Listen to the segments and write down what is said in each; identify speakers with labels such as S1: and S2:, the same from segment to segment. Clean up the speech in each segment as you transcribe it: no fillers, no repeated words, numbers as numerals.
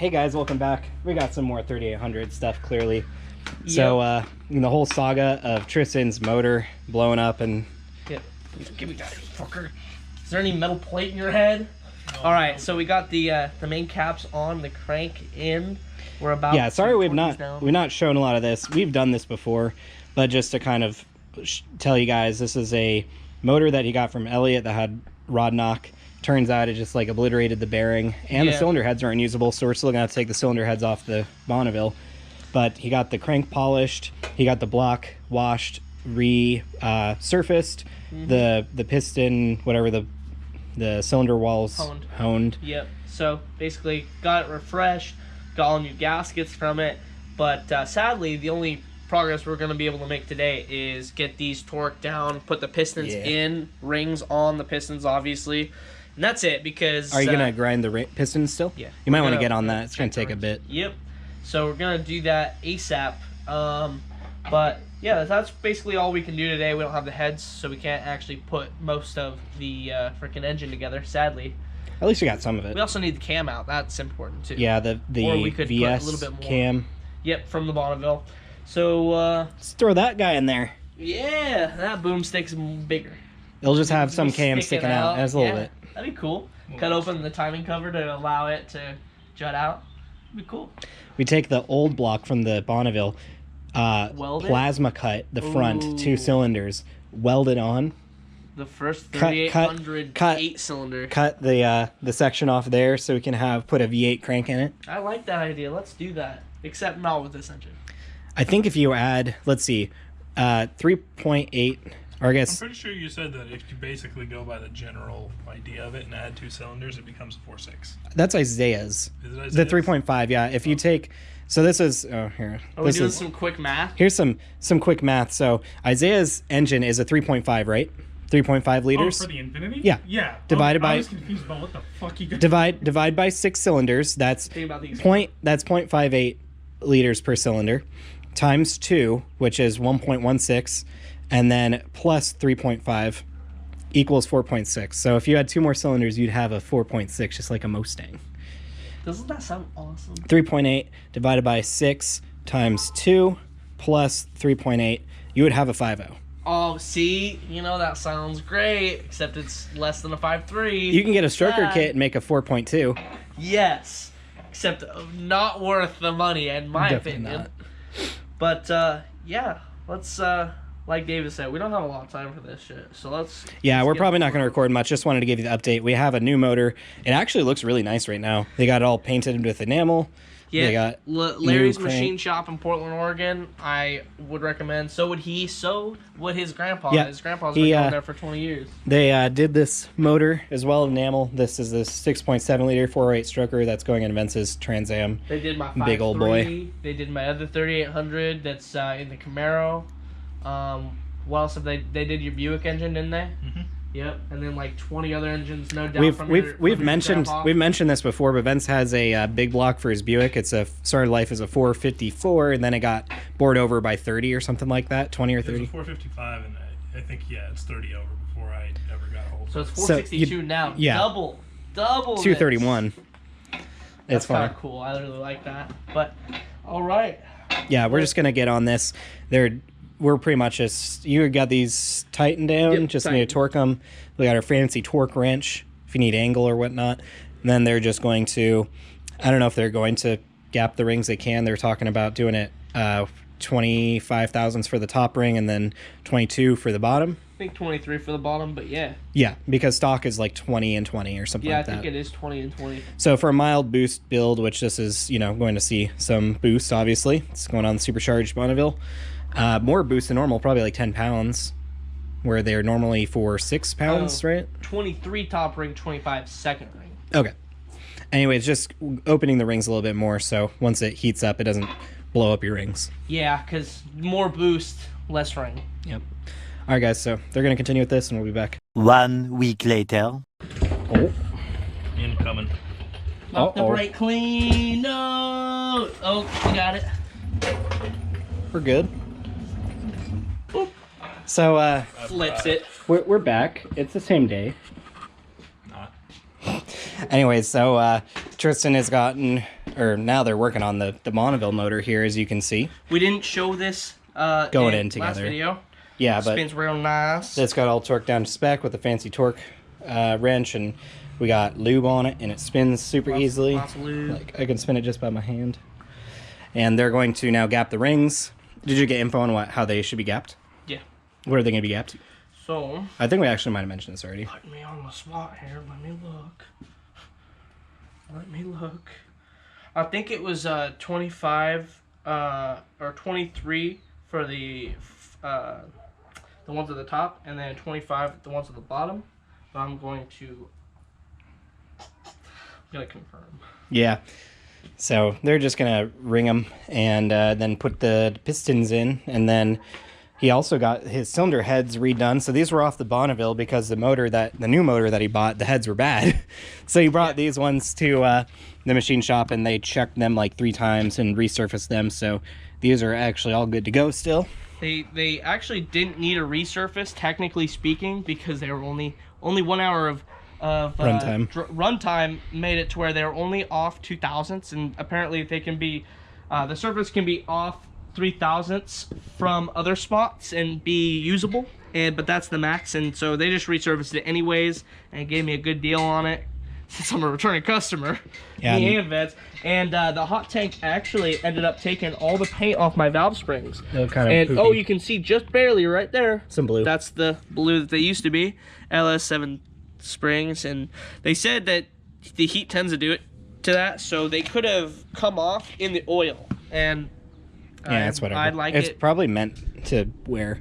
S1: Hey guys, welcome back. We got some more 3800 stuff, clearly. Yep. So, in the whole saga of Tristan's motor blowing up and...
S2: Yep. Give me that, fucker. Is there any metal plate in your head? No, Alright, so we got the main caps on, the crank in. We're about...
S1: Yeah, sorry we've not shown a lot of this. We've done this before, but just to kind of tell you guys, this is a motor that he got from Elliot that had rod knock. Turns out it just like obliterated the bearing, and the cylinder heads are unusable, so we're still gonna have to take the cylinder heads off the Bonneville. But he got the crank polished, he got the block washed, surfaced, the piston, whatever, the cylinder walls honed.
S2: Yep. So basically got it refreshed, got all new gaskets from it, but sadly the only progress we're going to be able to make today is get these torqued down, put the pistons in, rings on the pistons obviously. And that's it, because...
S1: Are you going to grind the pistons still?
S2: Yeah.
S1: You might want to get on that. It's going to take a bit.
S2: Yep. So we're going to do that ASAP. But, yeah, that's basically all we can do today. We don't have the heads, so we can't actually put most of the freaking engine together, sadly.
S1: At least we got some of it.
S2: We also need the cam out. That's important, too.
S1: Yeah, the
S2: or we could
S1: VS
S2: put a little bit more.
S1: Cam.
S2: Yep, from the Bonneville. So,
S1: let's throw that guy in there.
S2: Yeah, that boomstick's bigger.
S1: It'll just have some cam sticking out as a little bit.
S2: That'd be cool. Cut open the timing cover to allow it to jut out. That'd be cool.
S1: We take the old block from the Bonneville, plasma cut the front 2 cylinders, weld it on.
S2: The first 3800 8-cylinder.
S1: Cut the section off there so we can put a V8 crank in it.
S2: I like that idea. Let's do that. Except not with this engine.
S1: I think if you add, let's see, 3.8. Or I guess
S3: I'm pretty sure you said that if you basically go by the general idea of it and add 2 cylinders, it becomes a 4.6.
S1: That's Isaiah's.
S3: Is it Isaiah's?
S1: The 3.5, yeah. If you take, so this is here.
S2: Are we doing some quick math?
S1: Here's some quick math. So Isaiah's engine is a 3.5, right? 3.5 liters.
S3: Oh, for the Infinity?
S1: Yeah.
S3: Yeah.
S1: Divided by.
S3: I was confused about what the fuck you got.
S1: Divide by 6 cylinders. That's That's 0.58 liters per cylinder, times 2, which is 1.16. And then plus 3.5 equals 4.6. So if you had 2 more cylinders, you'd have a 4.6, just like a Mustang.
S2: Doesn't that sound awesome?
S1: 3.8 divided by 6 times 2 plus 3.8, you would have a 5.0.
S2: Oh, see? You know, that sounds great, except it's less than a 5.3.
S1: You can get a stroker kit and make a 4.2.
S2: Yes, except not worth the money, in my
S1: Definitely
S2: opinion.
S1: Not.
S2: But, yeah, let's... like David said, we don't have a lot of time for this shit, so let's...
S1: Yeah, we're probably not going to record much. Just wanted to give you the update. We have a new motor. It actually looks really nice right now. They got it all painted with enamel.
S2: Yeah,
S1: they got
S2: Larry's Machine Shop in Portland, Oregon. I would recommend. So would he. So would his grandpa.
S1: Yeah,
S2: his grandpa's been going there for 20 years.
S1: They did this motor as well, enamel. This is the 6.7 liter 408 stroker that's going in Vince's Trans Am.
S2: They did my 5.3.
S1: Big old boy.
S2: They did my other 3800 that's in the Camaro. What else have they did your Buick engine, didn't they? Mm-hmm. Yep, and then like 20 other engines, no doubt.
S1: We've mentioned this before, but Vince has a big block for his Buick. It's started life as a 454, and then it got bored over by 30 or something like that, 20 or 30.
S3: It was a 455, and I think it's 30 over before I ever got a hold of it.
S2: So it's 462 now. Yeah, double.
S1: 231.
S2: That's kind of cool. I really like that. But all right.
S1: Yeah, we're just gonna get on this. We're pretty much just, you got these tightened down, just need to torque them. We got our fancy torque wrench if you need angle or whatnot. And then they're just going to, I don't know if they're going to gap the rings. They can. They're talking about doing it 25 thousandths for the top ring and then 22 for the bottom.
S2: I think 23 for the bottom, but yeah.
S1: Yeah, because stock is like 20 and 20 or something like that.
S2: Yeah, I think it is 20 and 20.
S1: So for a mild boost build, which this is, going to see some boost, obviously. It's going on the Supercharged Bonneville. More boost than normal, probably like 10 pounds, where they're normally for 6 pounds, right?
S2: 23 top ring, 25 second ring.
S1: Okay. Anyway, it's just opening the rings a little bit more, so once it heats up, it doesn't blow up your rings.
S2: Yeah, because more boost, less ring.
S1: Yep. All right, guys, so they're going to continue with this, and we'll be back.
S4: 1 week later.
S1: Oh.
S3: Incoming.
S2: Lock the brake clean. No. Oh, we got it.
S1: We're good. So,
S2: flips it.
S1: We're back. It's the same day.
S3: Not.
S1: Anyways, so Tristan has gotten or now they're working on the Bonneville motor here, as you can see.
S2: We didn't show this
S1: Going in
S2: last
S1: together.
S2: video.
S1: Yeah, but
S2: Spins real nice.
S1: it's got all torqued down to spec with a fancy torque wrench, and we got lube on it, and it spins super easily.
S2: Lots of lube.
S1: Like, I can spin it just by my hand. And they're going to now gap the rings. Did you get info on how they should be gapped?
S2: Yeah.
S1: What are they going to be gapped?
S2: So,
S1: I think we actually might have mentioned this already.
S2: put me on the spot here. Let me look. I think it was 25 or 23 for the ones at the top, and then 25 the ones at the bottom. But I'm going to confirm.
S1: Yeah. So they're just going to ring them and then put the pistons in. And then he also got his cylinder heads redone. So these were off the Bonneville because the new motor that he bought, the heads were bad. So he brought these ones to the machine shop, and they checked them like 3 times and resurfaced them. So these are actually all good to go still.
S2: They actually didn't need a resurface, technically speaking, because they were only 1 hour of
S1: Runtime.
S2: Runtime made it to where they were only off 0.002, and apparently they can be the surface can be off 0.003 from other spots and be usable, but that's the max. And so they just resurfaced it anyways and gave me a good deal on it since I'm a returning customer.
S1: Yeah,
S2: Me and Vets. And the hot tank actually ended up taking all the paint off my valve springs.
S1: They're kind of
S2: And
S1: poopy.
S2: oh, you can see just barely right there.
S1: Some blue.
S2: That's the blue that they used to be. LS7 springs, and they said that the heat tends to do it to that, so they could have come off in the oil. And
S1: yeah, it's whatever.
S2: I'd like
S1: it's
S2: it.
S1: probably meant to wear.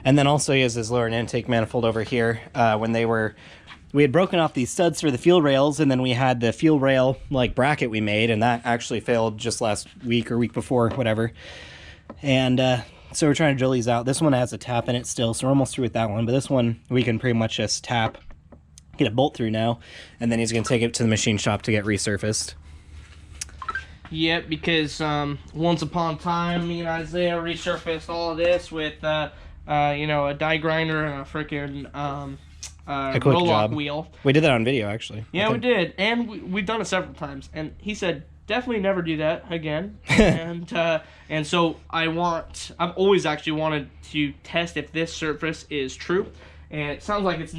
S1: And then also he has this lower intake manifold over here. We had broken off these studs for the fuel rails, and then we had the fuel rail like bracket we made, and that actually failed just last week or week before, whatever. And so we're trying to drill these out. This one has a tap in it still, so we're almost through with that one. But this one we can pretty much just tap, get a bolt through now, and then he's going to take it to the machine shop to get resurfaced.
S2: Yeah, because once upon a time, me and Isaiah resurfaced all of this with a die grinder and a freaking
S1: A quick
S2: roll-off
S1: job.
S2: wheel.
S1: We did that on video, actually.
S2: Yeah, we did, and we've done it several times. And he said, definitely never do that again. and so I've always actually wanted to test if this surface is true. And it sounds like it's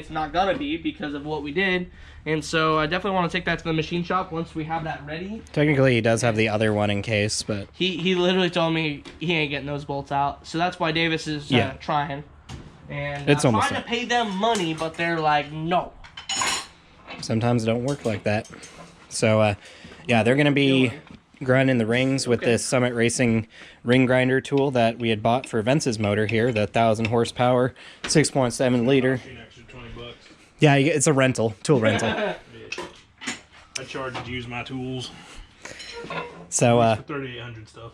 S2: not gonna be because of what we did. And so I definitely want to take that to the machine shop once we have that ready.
S1: Technically, he does have the other one in case, but
S2: He literally told me he ain't getting those bolts out. So that's why Davis is trying. And
S1: It's
S2: I'm
S1: almost
S2: trying to pay them money, but they're like, no.
S1: sometimes it don't work like that. So, yeah, they're going to be grinding the rings with this Summit Racing ring grinder tool that we had bought for Vince's motor here, the 1,000 horsepower, 6.7 liter.
S3: An extra $20.
S1: Yeah, it's a rental, tool rental.
S3: I charge to use my tools.
S1: So,
S3: For 3,800 stuff.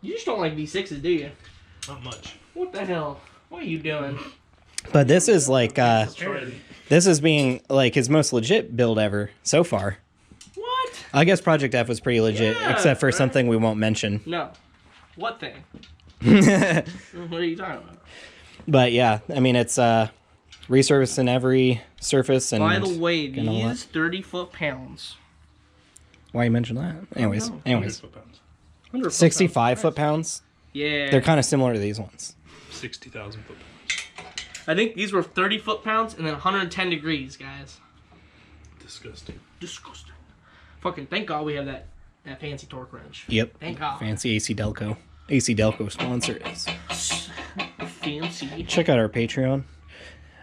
S2: You just don't like V6s, do you?
S3: Not much.
S2: What the hell? What are you doing?
S1: but this is like,
S3: Try
S1: this is being like his most legit build ever so far.
S2: What?
S1: I guess Project F was pretty legit,
S2: Yeah,
S1: except for
S2: right.
S1: something we won't mention.
S2: No. What thing? What are you talking about?
S1: But yeah, I mean, it's resurfacing every surface. And
S2: By the way,
S1: and all that.
S2: these 30 foot-pounds.
S1: Why you mention that? Anyways,
S2: know.
S3: 100 foot-pounds.
S1: 65 foot-pounds.
S2: Yeah.
S1: They're kind of similar to these ones.
S3: 60,000 foot-pounds.
S2: I think these were 30 foot-pounds and then 110 degrees, guys.
S3: Disgusting.
S2: Disgusting. Fucking thank God we have that fancy torque wrench.
S1: Yep.
S2: Thank God.
S1: Fancy AC Delco. AC Delco sponsor is.
S2: Fancy.
S1: Check out our Patreon.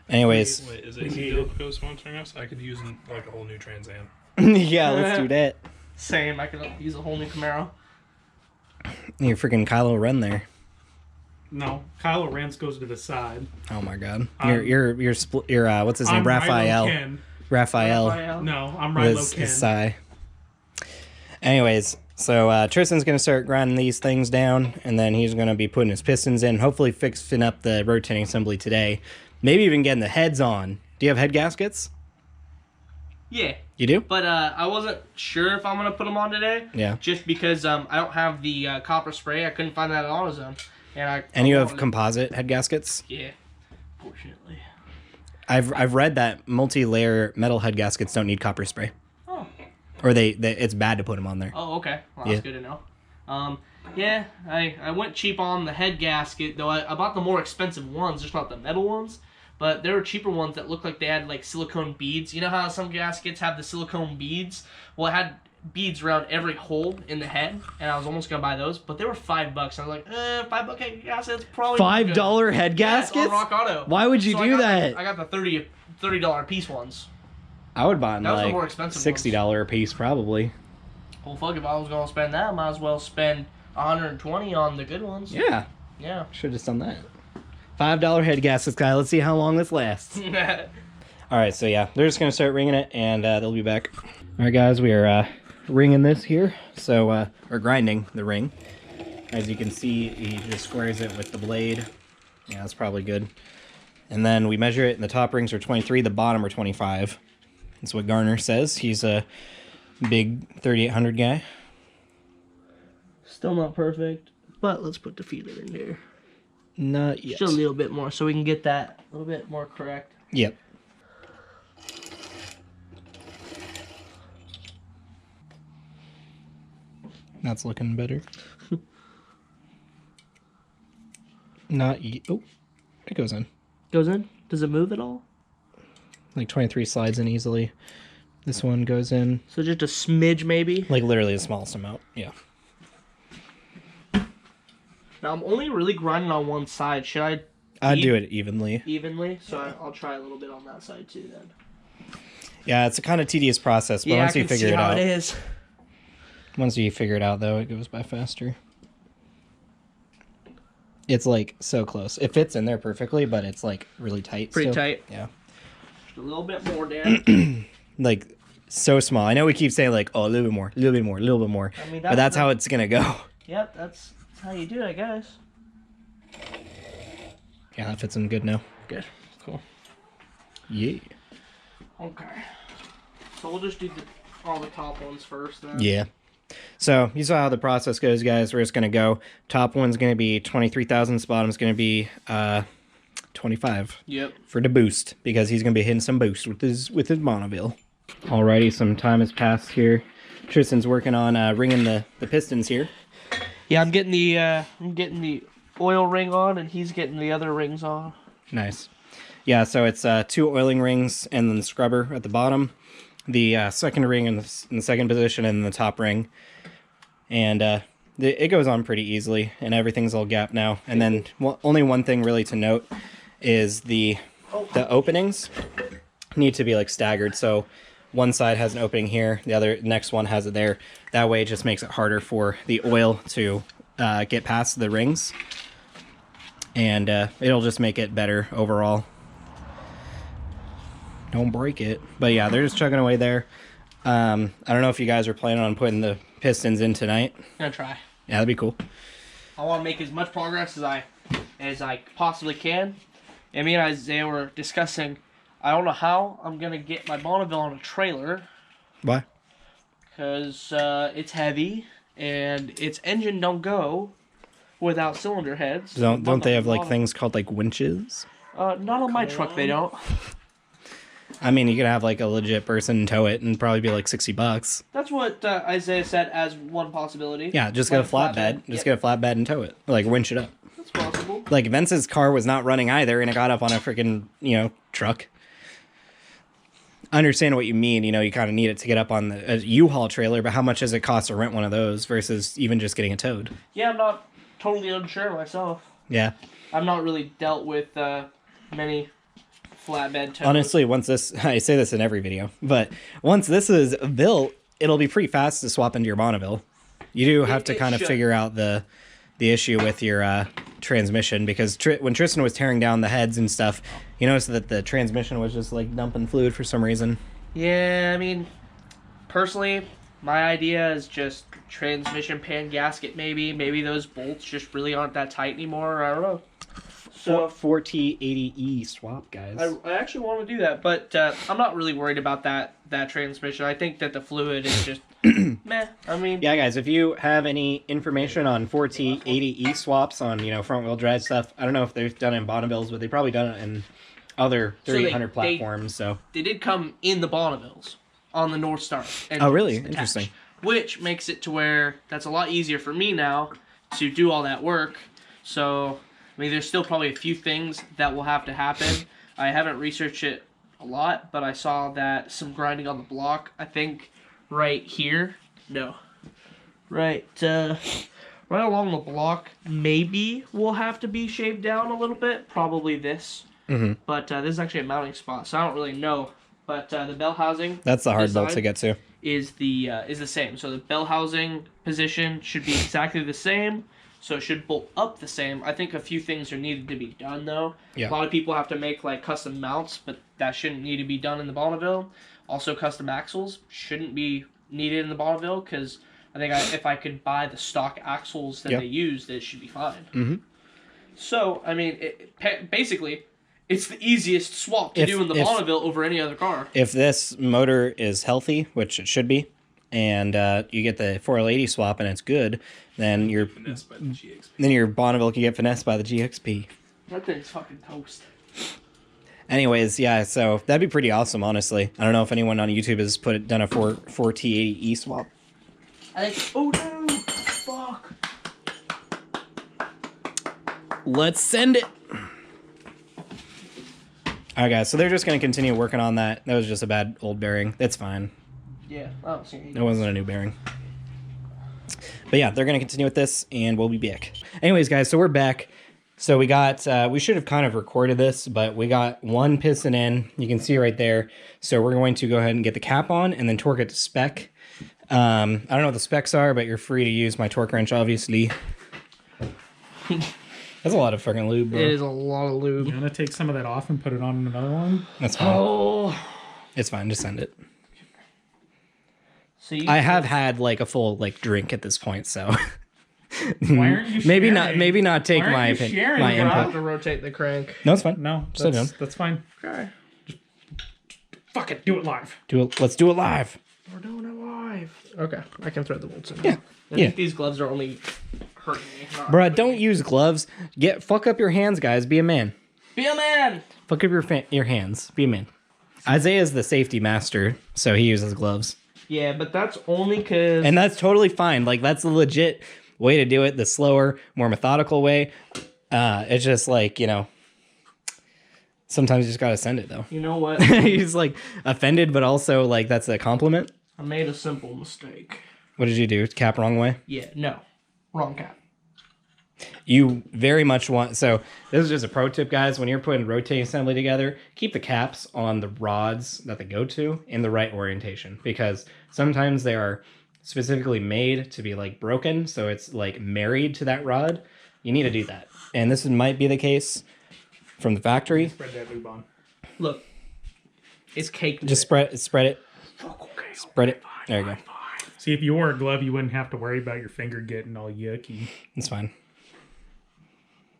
S1: Anyways,
S3: Wait, is AC Delco sponsoring us? I could use like a whole new Trans Am.
S1: yeah, let's do that.
S2: Same. I could use a whole new Camaro.
S1: Your freaking Kylo Ren there.
S5: No, Kylo Ren's goes to the side.
S1: Oh my God.
S5: I'm-
S1: Your what's his name?
S5: I'm
S1: Raphael.
S5: Rilo Ken.
S1: Raphael.
S5: No, I'm
S1: Was
S5: Rilo
S1: his
S5: Ken.
S1: sigh. Anyways, so Tristan's gonna start grinding these things down, and then he's gonna be putting his pistons in. Hopefully, fixing up the rotating assembly today. Maybe even getting the heads on. Do you have head gaskets?
S2: Yeah.
S1: You do?
S2: But I wasn't sure if I'm going to put them on today.
S1: Yeah.
S2: Just because I don't have the copper spray. I couldn't find that at AutoZone.
S1: And you have composite head gaskets?
S2: Yeah. Fortunately.
S1: I've read that multi-layer metal head gaskets don't need copper spray.
S2: Oh.
S1: or it's bad to put them on there.
S2: Oh, okay. Well, that's good to know. Yeah, I went cheap on the head gasket, though I bought the more expensive ones, just not the metal ones. But there were cheaper ones that looked like they had like silicone beads. You know how some gaskets have the silicone beads? Well, it had beads around every hole in the head, and I was almost gonna buy those, but they were $5. I was like, $5 head gaskets probably
S1: $5 head gaskets?
S2: Yeah, on Rock Auto.
S1: Why would you do that?
S2: I got the $30 piece ones.
S1: I would buy them
S2: Those are
S1: like
S2: more expensive
S1: $60 a piece, probably.
S2: Well, fuck, if I was gonna spend that, I might as well spend $120 on the good ones.
S1: Yeah.
S2: Yeah.
S1: Should have done that. $5 head gaskets, guy. Let's see how long this lasts. All right, so yeah, they're just gonna start ringing it, and they'll be back. All right, guys, we are ringing this here. So or grinding the ring. As you can see, he just squares it with the blade. Yeah, that's probably good. And then we measure it, and the top rings are 23, the bottom are 25. That's what Garner says. He's a big 3800 guy.
S2: Still not perfect, but let's put the feeler in there.
S1: Not yet.
S2: Just a little bit more, so we can get that a little bit more correct.
S1: Yep. That's looking better. Not yet. Oh, it goes in.
S2: Goes in? Does it move at all?
S1: Like 23 slides in easily. This one goes in.
S2: So just a smidge, maybe?
S1: Like literally the smallest amount. Yeah.
S2: Now, I'm only really grinding on one side. Should I...
S1: I'd do it evenly.
S2: Evenly? So I'll try a little bit on that side, too, then.
S1: Yeah, it's a kind of tedious process, but
S2: Yeah,
S1: once you figure it out...
S2: it is.
S1: Once you figure it out, though, it goes by faster. It's, like, so close. It fits in there perfectly, but it's, like, really tight.
S2: Pretty
S1: still.
S2: tight.
S1: Yeah.
S2: Just a little bit more, Dan.
S1: Like, so small. I know we keep saying, like, oh, a little bit more, a little bit more, a little bit more.
S2: I mean,
S1: but that's how it's going to go.
S2: Yep, that's how you do it, I guess.
S1: Yeah, that fits in good now.
S2: Good. Cool.
S1: Yeah.
S2: Okay. So we'll just do all the top ones first, then.
S1: Yeah. So you saw how the process goes, guys. We're just going to go. Top one's going to be 23 thousandths. Bottom's going to be 25.
S2: Yep.
S1: For the boost, because he's going to be hitting some boost with his Bonneville. Alrighty, some time has passed here. Tristan's working on ringing the pistons here.
S2: Yeah, I'm getting the oil ring on, and he's getting the other rings on. Nice.
S1: Yeah, so it's 2 oiling rings and then the scrubber at the bottom. The second ring in the second position and then the top ring. And it goes on pretty easily, and everything's all gapped now. And then only one thing really to note is the openings need to be like staggered. So one side has an opening here, the next one has it there. That way it just makes it harder for the oil to get past the rings. And it'll just make it better overall. Don't break it. But yeah, they're just chugging away there. I don't know if you guys are planning on putting the pistons in tonight.
S2: I'm gonna try.
S1: Yeah, that'd be cool.
S2: I want to make as much progress as I possibly can. And me and Isaiah were discussing, I don't know how I'm gonna get my Bonneville on a trailer.
S1: Why?
S2: Because it's heavy and its engine don't go without cylinder heads.
S1: Don't they have like things called like winches?
S2: Not on my truck, they don't.
S1: I mean, you could have like a legit person tow it and probably be like $60.
S2: That's what Isaiah said as one possibility.
S1: Yeah, just get a flatbed. Just get a flatbed and tow it. Like winch it up.
S2: That's possible.
S1: Like Vince's car was not running either, and it got up on a freaking truck. I understand what you mean. You kind of need it to get up on a U-Haul trailer, but how much does it cost to rent one of those versus even just getting it towed?
S2: Yeah, I'm not totally unsure myself.
S1: Yeah.
S2: I've not really dealt with many flatbed tows.
S1: Honestly, I say this in every video, but once this is built, it'll be pretty fast to swap into your Bonneville. You do have to kind of figure out the issue with your transmission, because when Tristan was tearing down the heads and stuff, you noticed that the transmission was just like dumping fluid for some reason.
S2: Yeah, I mean, personally, my idea is just transmission pan gasket maybe. Maybe those bolts just really aren't that tight anymore. I don't know. So
S1: 4T80E swap, guys.
S2: I actually want to do that, but I'm not really worried about that transmission. I think that the fluid is just meh. I mean,
S1: yeah, guys, if you have any information on 4T80E swaps on front wheel drive stuff, I don't know if they've done it in Bonnevilles, but they've probably done it in other 3800 platforms. So
S2: they did come in the Bonnevilles. on the North Star.
S1: Oh, really?
S2: Attached,
S1: Interesting.
S2: which makes it to where that's a lot easier for me now to do all that work. So, I mean, there's still probably a few things that will have to happen. I haven't researched it a lot, but I saw that some grinding on the block, I think right here, right along the block, maybe will have to be shaved down a little bit, probably this. But this is actually a mounting spot, so I don't really know. But the bell housing,
S1: That's the hard bolt to get to.
S2: is the same. So the bell housing position should be exactly the same. So it should bolt up the same. I think a few things are needed to be done though.
S1: Yeah.
S2: A lot of people have to make like custom mounts, but that shouldn't need to be done in the Bonneville. Also, custom axles shouldn't be needed in the Bonneville because I think if I could buy the stock axles that they use, it should be fine. So I mean, basically, it's the easiest swap to do in the Bonneville over any other car.
S1: If this motor is healthy, which it should be, and you get the 4L80 swap and it's good, then your Bonneville can get finessed by the GXP.
S2: That thing's fucking toast.
S1: Anyways, yeah, so that'd be pretty awesome, honestly. I don't know if anyone on YouTube has done a 4T80E swap.
S2: I think. Oh no! Fuck.
S1: Let's send it. Alright guys, so they're just going to continue working on that. That was just a bad old bearing. It's fine.
S2: Yeah, I don't see
S1: It wasn't a new bearing. But yeah, they're going to continue with this, and we'll be back. Anyways, guys, so we're back. So we got, we should have kind of recorded this, but we got one piston in. You can see right there. So we're going to go ahead and get the cap on and then torque it to spec. I don't know what the specs are, but you're free to use my torque wrench, obviously. That's a lot of fucking lube, bro.
S2: It is a lot of lube.
S5: You want to take some of that off and put it on another one?
S1: That's fine.
S2: Oh.
S1: It's fine, just send it.
S2: So
S1: I have had like a full like drink at this point, so
S5: Why aren't you
S1: maybe
S5: sharing?
S1: not take
S5: Why aren't
S1: my
S5: you
S1: opinion,
S5: sharing?
S1: my
S2: I have
S1: input.
S2: to rotate the crank.
S1: No, it's fine.
S5: No,
S1: Sit down.
S5: that's fine.
S2: Okay.
S5: Fuck it, do it live.
S1: Let's do it live.
S2: We're doing it live. Okay, I can thread the bolts in.
S1: Yeah.
S2: I think these gloves are only hurting me.
S1: Bruh, don't use gloves. Fuck up your hands, guys. Be a man.
S2: Be a man.
S1: Fuck up your hands. Be a man. Isaiah's the safety master, so he uses gloves.
S2: Yeah, but that's only because...
S1: And that's totally fine. Like, that's the legit way to do it. The slower, more methodical way. It's just like, you know, sometimes you just gotta send it, though.
S2: You know what?
S1: He's, like, offended, but also, like, that's a compliment.
S2: I made a simple mistake.
S1: What did you do? Cap wrong way?
S2: Yeah, no. Wrong cap.
S1: You very much want... So, this is just a pro tip, guys. When you're putting rotating assembly together, keep the caps on the rods that they go to in the right orientation. Because sometimes they are specifically made to be, like, broken. So, it's, like, married to that rod. You need to do that. And this might be the case from the factory.
S5: Spread that lube on.
S2: Look. It's caked.
S1: Just spread it. Spread it. There you go.
S5: See, if you wore a glove, you wouldn't have to worry about your finger getting all yucky.
S1: It's fine.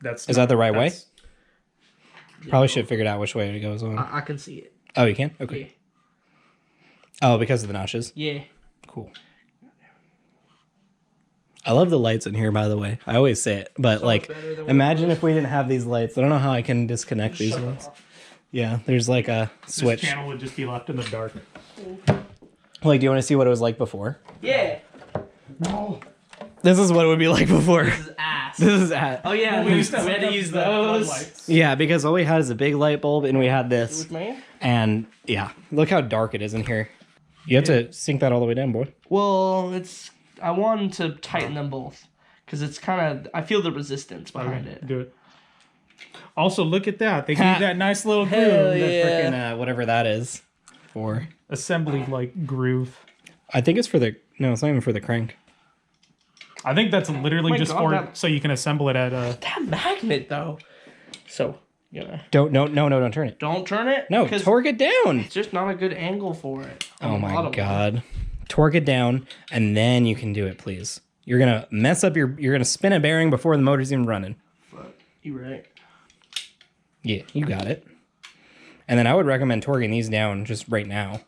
S5: Is
S1: that the right way? Probably should have figured out which way it goes on.
S2: I can see it.
S1: Oh, you can? Okay.
S2: Yeah.
S1: Oh, because of the notches?
S2: Yeah.
S1: Cool. I love the lights in here, by the way. I always say it. But, like, imagine if we didn't have these lights. I don't know how I can disconnect these ones. Yeah, there's, like, a switch.
S5: This channel would just be left in the dark.
S1: Like, do you want to see what it was like before?
S2: Yeah.
S5: No.
S1: This is what it would be like before.
S2: This is ass.
S1: This is at.
S2: Oh, yeah. We had to use those.
S5: Lights.
S1: Yeah, because all we had is a big light bulb, and we had this.
S2: With man?
S1: And, yeah, look how dark it is in here. You have to sink that all the way down, boy.
S2: Well, I wanted to tighten them both. Because it's kind of... I feel the resistance behind it.
S5: Do it. Also, look at that. They gave that nice little groove.
S2: Hell
S5: That
S2: yeah.
S1: Freaking, whatever that is for.
S5: assembly, like, groove.
S1: I think it's for the... No, it's not even for the crank.
S5: I think that's literally
S2: my
S5: just
S2: God,
S5: for
S2: that-
S5: so you can assemble it at
S2: That magnet, though. So,
S1: Don't turn it.
S2: don't turn it.
S1: No,
S2: 'cause
S1: torque it down.
S2: it's just not a good angle for it. on
S1: Oh
S2: the
S1: my
S2: bottom.
S1: God. Torque it down, and then you can do it, please. You're going to mess up you're going to spin a bearing before the motor's even running.
S2: But you're right.
S1: Yeah, you got it. And then I would recommend torquing these down just right now.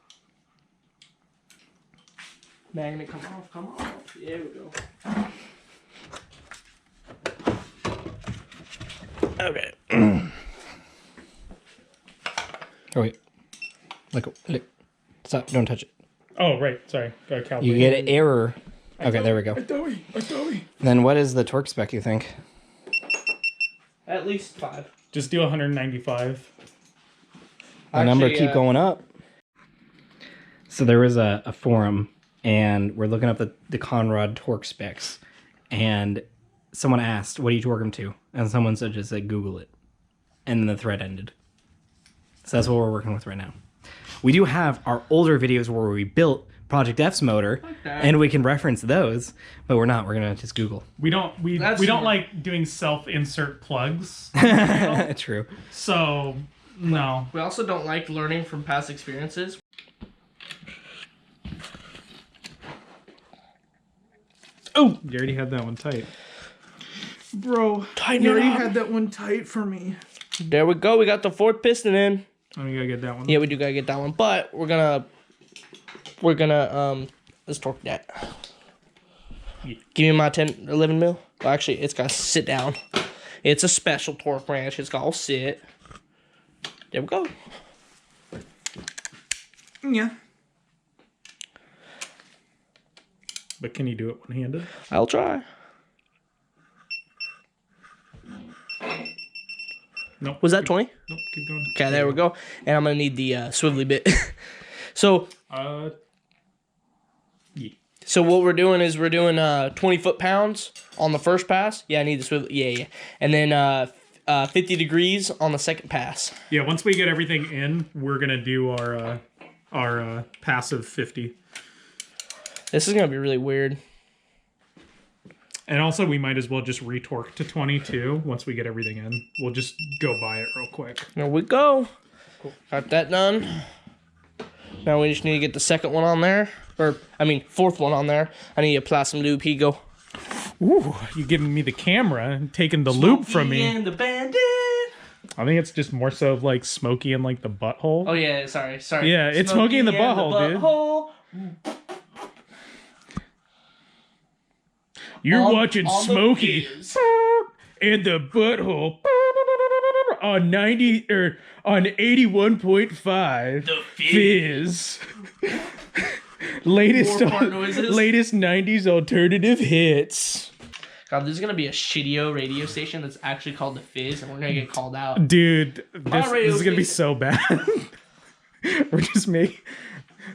S2: Magnet, come off. There we go.
S1: Okay. Oh, wait. Look. Stop. Don't touch it.
S5: Oh, right. Sorry. Got a
S1: You get an error. Okay, there we go. Then what is the torque spec, you think?
S2: At least 5.
S5: Just do 195.
S1: The number keep going up. So there was a forum, and we're looking up the Conrod torque specs, and someone asked, what do you torque them to? And someone just said, Google it. And then the thread ended. So that's what we're working with right now. We do have our older videos where we built Project F's motor, and we can reference those, but we're not. We're gonna just Google.
S5: We don't like doing self-insert plugs.
S1: True.
S5: So no.
S2: We also don't like learning from past experiences.
S5: Oh, you already had that one tight.
S6: Bro,
S2: Tighten
S6: you
S2: it
S6: already
S2: up.
S6: had that one tight for me.
S2: There we go. We got the 4th piston in.
S5: Oh, you gotta get that one.
S2: Yeah, we do gotta get that one, but we're gonna let's torque that.
S5: Yeah.
S2: Give me my 11 mil. Well, actually, it's gotta sit down. It's a special torque wrench. It's gotta sit. There we go.
S6: Yeah.
S5: But can you do it one-handed?
S2: I'll try.
S5: Nope.
S2: Was that 20?
S5: Nope. Keep going.
S2: Okay, there we go. And I'm gonna need the swivelly bit. So
S5: Yeah.
S2: So what we're doing is we're doing 20 foot-pounds on the first pass. Yeah, I need the swivel. Yeah. And then 50 degrees on the second pass.
S5: Yeah. Once we get everything in, we're gonna do our passive 50.
S2: This is gonna be really weird.
S5: And also, we might as well just retorque to 22 once we get everything in. We'll just go buy it real quick.
S2: There we go. Cool. Got that done. Now we just need to get the second one on there. Fourth one on there. I need to apply some lube. Here you go.
S5: Ooh, you giving me the camera and taking the lube from me.
S2: And the bandit.
S5: I think it's just more so of like Smokey and like the butthole.
S2: Oh yeah, sorry.
S5: Yeah, it's Smokey in the butthole, dude.
S2: Butthole.
S5: You're watching
S2: on the
S5: Smokey
S2: fizz.
S5: and the butthole on 81.5.
S2: The
S5: Fizz. latest
S2: More fart noises.
S5: latest 90s alternative hits.
S2: God, this is gonna be a shitty radio station that's actually called the Fizz, and we're gonna get called out.
S5: Dude, this
S2: radio
S5: is gonna be
S2: station.
S5: so bad. We're just making.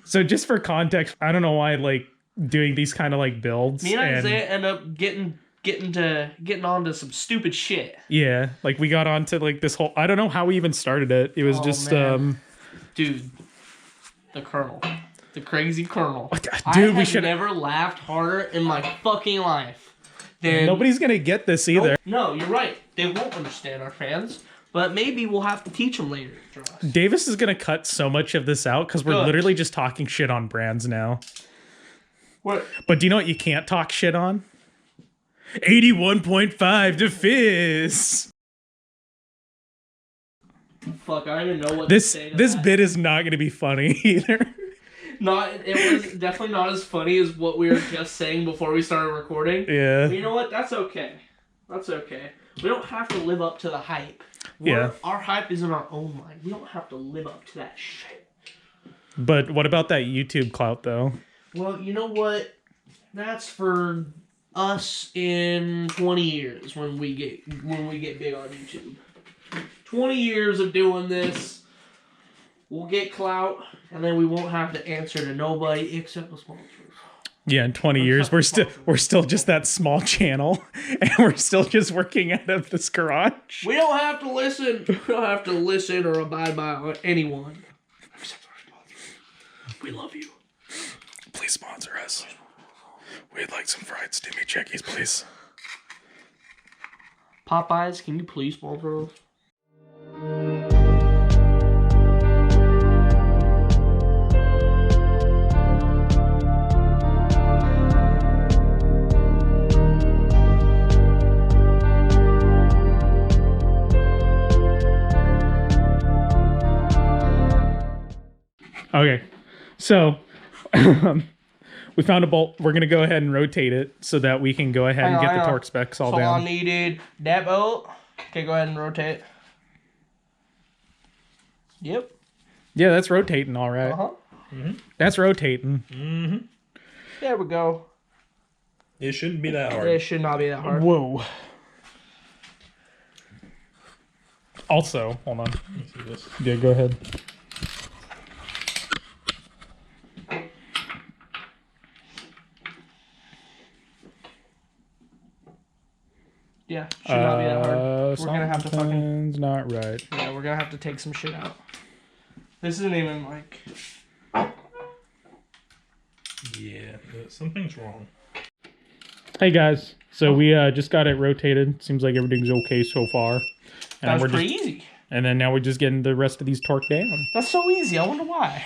S5: So just for context, I don't know why like doing these kind of like builds.
S2: Me and Isaiah end up getting onto some stupid shit.
S5: Yeah, like we got onto like this whole. I don't know how we even started it. It was
S2: Man. Dude, the Colonel, the crazy Colonel.
S5: Dude,
S2: I
S5: we
S2: have
S5: should.
S2: never laughed harder in my fucking life. Than
S5: Nobody's gonna get this either.
S2: No, you're right. They won't understand, our fans. But maybe we'll have to teach them later. Josh.
S5: Davis is gonna cut so much of this out because we're
S2: Good.
S5: literally just talking shit on brands now.
S2: What?
S5: But do you know what you can't talk shit on? 81.5 to Fizz.
S2: Fuck, I don't even know what
S5: This
S2: to say to
S5: this
S2: that.
S5: bit is not gonna be funny either.
S2: It was definitely not as funny as what we were just saying before we started recording.
S5: Yeah.
S2: But you know what? That's okay. That's okay. We don't have to live up to the hype.
S5: Yeah.
S2: Our hype is in our own mind. We don't have to live up to that shit.
S5: But what about that YouTube clout though?
S2: Well, you know what? That's for us in 20 years when we get big on YouTube. 20 years of doing this, we'll get clout, and then we won't have to answer to nobody except the sponsors.
S5: Yeah, in 20 years we're still just that small channel and we're still just working out of this garage.
S2: We don't have to listen. We don't have to listen or abide by anyone. Except our sponsors. We love you.
S5: Please sponsor us. We'd like some fried stimmy checkies, please.
S2: Popeyes, can you please sponsor us?
S5: Okay, so we found a bolt. We're gonna go ahead and rotate it so that we can go ahead and get the torque specs all
S2: So
S5: down.
S2: I needed that bolt. Okay, go ahead and rotate. Yep.
S5: Yeah, that's rotating all right.
S2: Uh-huh.
S5: That's rotating.
S2: There we go.
S3: It shouldn't be that hard.
S2: It should not be that hard.
S5: Whoa. Also, hold on.
S3: Let me see this.
S5: Yeah, go ahead.
S2: Yeah, should not be that hard. We're gonna have to fucking.
S5: Something's not right.
S2: Yeah, we're gonna have to take some shit out. This isn't even like.
S3: Yeah, something's wrong.
S5: Hey guys, so we just got it rotated. Seems like everything's okay so far. And
S2: That was
S5: we're
S2: pretty
S5: just,
S2: easy.
S5: And then now we're just getting the rest of these torqued down.
S2: That's so easy. I wonder why.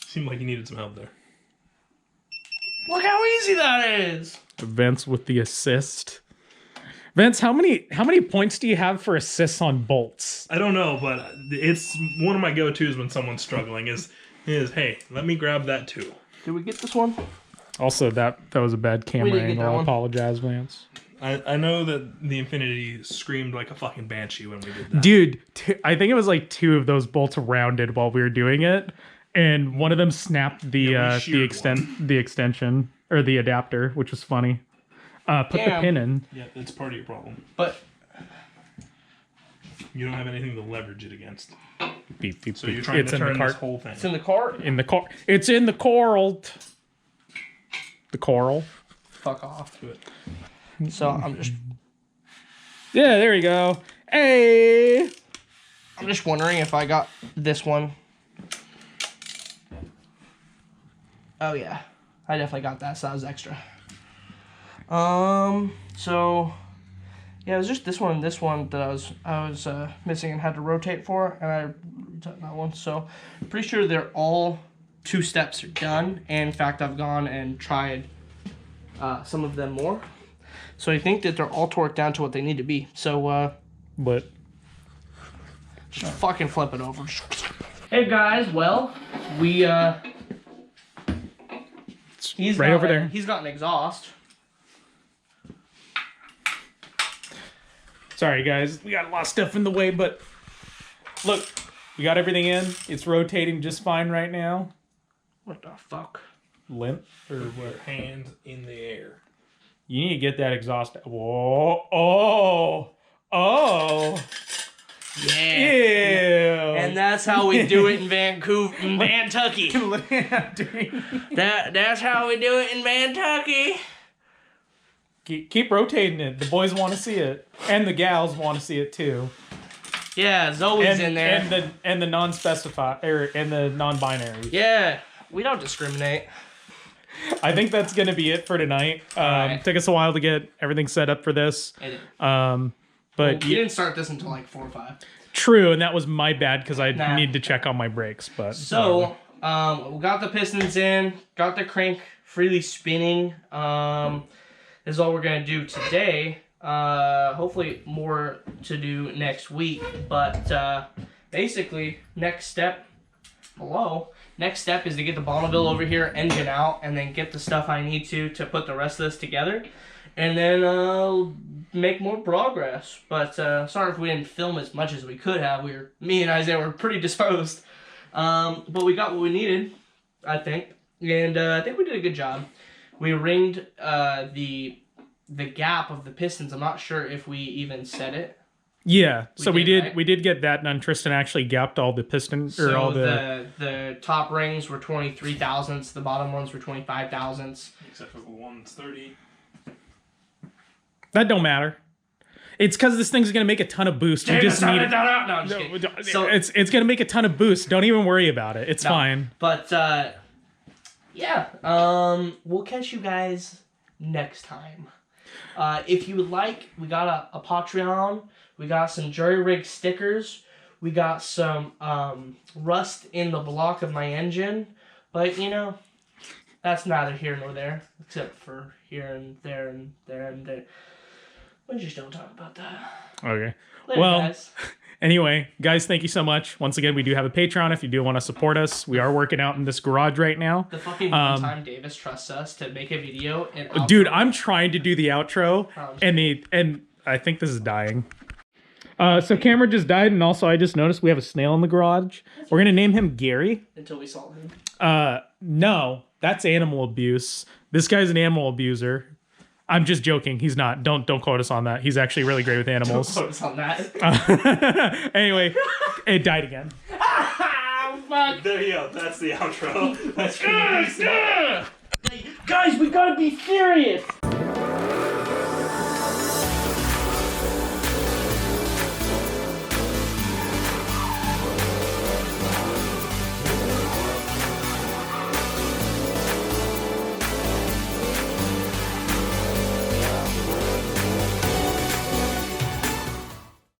S3: Seemed like you needed some help there.
S2: Look how easy that is.
S5: Vince with the assist. Vince, how many points do you have for assists on bolts?
S3: I don't know, but it's one of my go-tos when someone's struggling is hey, let me grab that too.
S2: Did we get this one?
S5: Also, that was a bad camera
S2: didn't get
S5: angle.
S2: that
S5: I
S2: one.
S5: apologize, Vance.
S3: I know that the Infinity screamed like a fucking banshee when we did that.
S5: Dude, I think it was like 2 of those bolts rounded while we were doing it, and one of them snapped the
S3: Yeah, we sheared
S5: the extension or the adapter, which was funny. Put the
S2: Damn.
S5: pin in.
S3: Yeah, that's part of your problem.
S2: But
S3: You don't have anything to leverage it against.
S5: Beep, beep,
S3: So
S5: beep.
S3: you're trying
S5: It's
S3: to
S5: in the
S3: turn
S5: cart.
S3: this whole thing.
S2: it's in the cart.
S5: In the car. It's in the coral. The coral.
S2: Fuck off.
S3: Do it.
S2: So I'm
S5: Yeah, there you go. Hey.
S2: just wondering if I got this one. Oh yeah, I definitely got that. So that was extra. So yeah, it was just this one and this one that I was missing and had to rotate for, and I took that one. So pretty sure they're all 2 steps are done. And in fact, I've gone and tried some of them more. So I think that they're all torqued down to what they need to be. So
S5: But
S2: just fucking flip it over. Hey guys, well, we he's
S5: right
S2: got
S5: over there.
S2: He's got an exhaust.
S5: Sorry, guys. We got a lot of stuff in the way, but look, we got everything in. It's rotating just fine right now.
S2: What the fuck?
S5: Limp or
S3: Your
S5: what?
S3: hands in the air.
S5: You need to get that exhaust. Whoa! Oh!
S2: Yeah.
S5: Ew!
S2: And that's how we do it in Vancouver, in Vantucky. That's how we do it in Vantucky.
S5: Keep rotating it. The boys want to see it, and the gals want to see it too.
S2: Yeah, Zoe's in there.
S5: And the non-specified and the non-binary.
S2: Yeah, we don't discriminate.
S5: I think that's gonna be it for tonight.
S2: Alright.
S5: Took us a while to get everything set up for this. But
S2: You didn't start this until like 4 or 5.
S5: true, and that was my bad because I
S2: Nah.
S5: need to check on my brakes. But
S2: So, we got the pistons in, got the crank freely spinning. This is all we're gonna do today. Hopefully more to do next week. But basically, next step is to get the Bonneville over here, engine out, and then get the stuff I need to put the rest of this together. And then make more progress. But sorry if we didn't film as much as we could have. Me and Isaiah were pretty disposed. But we got what we needed, I think. And I think we did a good job. We ringed the gap of the pistons. I'm not sure if we even set it.
S5: yeah, so we
S2: did,
S5: did
S2: right?
S5: we did get that done. Tristan actually gapped all the pistons or
S2: So
S5: all the.
S2: the top rings were 23 thousandths. The bottom ones were 25 thousandths.
S3: Except for the one that's 30.
S5: That don't matter. It's because this thing's gonna make a ton of boost. You just need it.
S2: No, I'm just kidding. So,
S5: It's gonna make a ton of boost. Don't even worry about it. It's
S2: No.
S5: fine.
S2: But yeah, we'll catch you guys next time. If you would like, we got a Patreon. We got some jury rig stickers. We got some rust in the block of my engine. But you know, that's neither here nor there, except for here and there and there and there. We just don't talk about that.
S5: Okay.
S2: Later,
S5: Well,
S2: guys.
S5: Anyway, guys, thank you so much. Once again, we do have a Patreon if you do want to support us. We are working out in this garage right now.
S2: The fucking one time Davis trusts us to make a video and
S5: Dude, I'm trying to do the outro
S2: Oh,
S5: and I think this is dying. So Cameron just died, and also I just noticed we have a snail in the garage. We're gonna name him Gary.
S2: Until we saw him.
S5: No, that's animal abuse. This guy's an animal abuser. I'm just joking. He's not. Don't quote us on that. He's actually really great with animals.
S2: Don't quote us on that.
S5: Anyway, it died again.
S2: Fuck.
S3: There you go. That's the outro. That's
S2: Guys, we gotta be serious.